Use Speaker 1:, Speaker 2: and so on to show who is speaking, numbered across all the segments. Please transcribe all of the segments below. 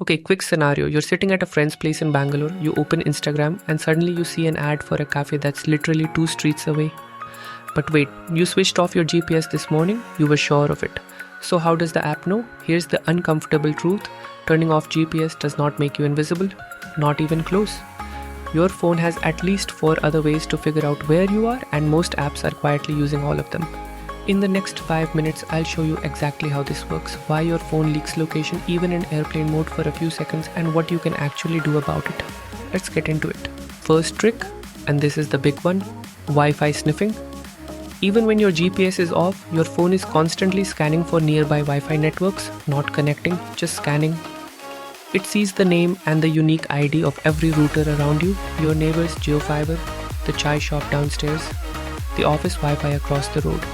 Speaker 1: Okay, quick scenario. You're sitting at a friend's place in Bangalore, you open Instagram, and suddenly you see an ad for a cafe that's literally 2 streets away. But wait, you switched off your GPS this morning, you were sure of it. So, how does the app know? Here's the uncomfortable truth: turning off GPS does not make you invisible, not even close. Your phone has at least 4 other ways to figure out where you are, and most apps are quietly using all of them. In the next 5 minutes, I'll show you exactly how this works, why your phone leaks location even in airplane mode for a few seconds, and what you can actually do about it. Let's get into it. First trick, and this is the big one: Wi-Fi sniffing. Even when your GPS is off, your phone is constantly scanning for nearby Wi-Fi networks, not connecting, just scanning. It sees the name and the unique ID of every router around you: your neighbor's GeoFiber, the chai shop downstairs, the office Wi-Fi across the road.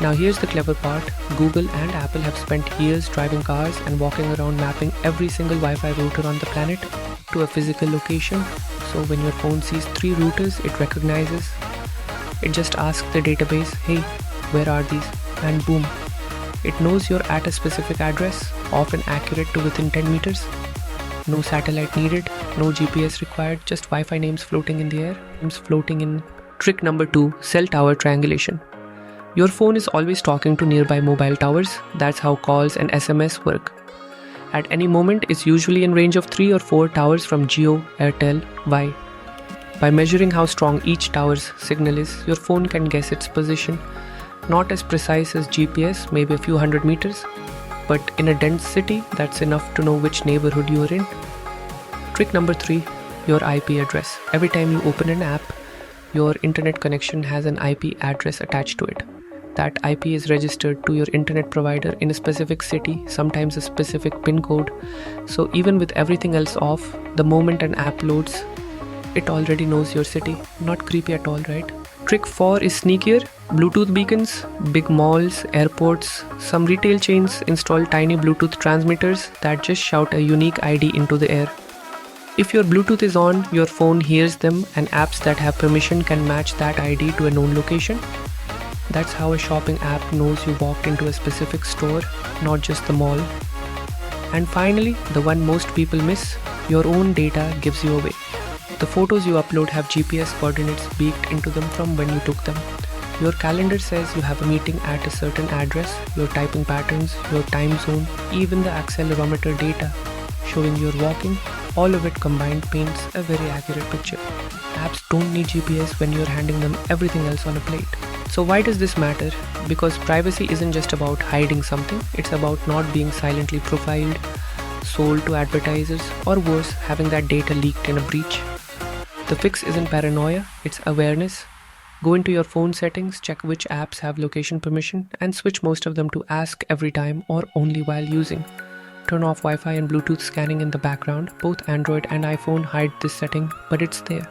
Speaker 1: Now here's the clever part: Google and Apple have spent years driving cars and walking around mapping every single Wi-Fi router on the planet to a physical location. So when your phone sees 3 routers it recognizes, it just asks the database, hey, where are these? And boom, it knows you're at a specific address, often accurate to within 10 meters. No satellite needed, no GPS required, just Wi-Fi names floating in the air. Trick number 2, cell tower triangulation. Your phone is always talking to nearby mobile towers. That's how calls and SMS work. At any moment, it's usually in range of 3 or 4 towers from Jio, Airtel, Vi. By measuring how strong each tower's signal is, your phone can guess its position. Not as precise as GPS, maybe a few hundred meters, but in a dense city, that's enough to know which neighborhood you're in. Trick number 3, your IP address. Every time you open an app, your internet connection has an IP address attached to it. That IP is registered to your internet provider in a specific city, sometimes a specific PIN code. So even with everything else off, the moment an app loads, it already knows your city. Not creepy at all, right? Trick 4 is sneakier. Bluetooth beacons. Big malls, airports, some retail chains install tiny Bluetooth transmitters that just shout a unique ID into the air. If your Bluetooth is on, your phone hears them, and apps that have permission can match that ID to a known location. That's how a shopping app knows you walked into a specific store, not just the mall. And finally, the one most people miss: your own data gives you away. The photos you upload have GPS coordinates baked into them from when you took them. Your calendar says you have a meeting at a certain address, your typing patterns, your time zone, even the accelerometer data showing you're walking, all of it combined paints a very accurate picture. Apps don't need GPS when you're handing them everything else on a plate. So why does this matter? Because privacy isn't just about hiding something, it's about not being silently profiled, sold to advertisers, or worse, having that data leaked in a breach. The fix isn't paranoia, it's awareness. Go into your phone settings, check which apps have location permission, and switch most of them to ask every time or only while using. Turn off Wi-Fi and Bluetooth scanning in the background. Both Android and iPhone hide this setting, but it's there.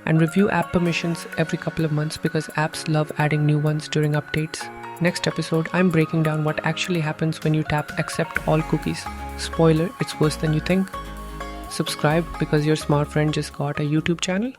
Speaker 1: And review app permissions every couple of months because apps love adding new ones during updates. Next episode, I'm breaking down what actually happens when you tap accept all cookies. Spoiler, it's worse than you think. Subscribe because your smart friend just got a YouTube channel.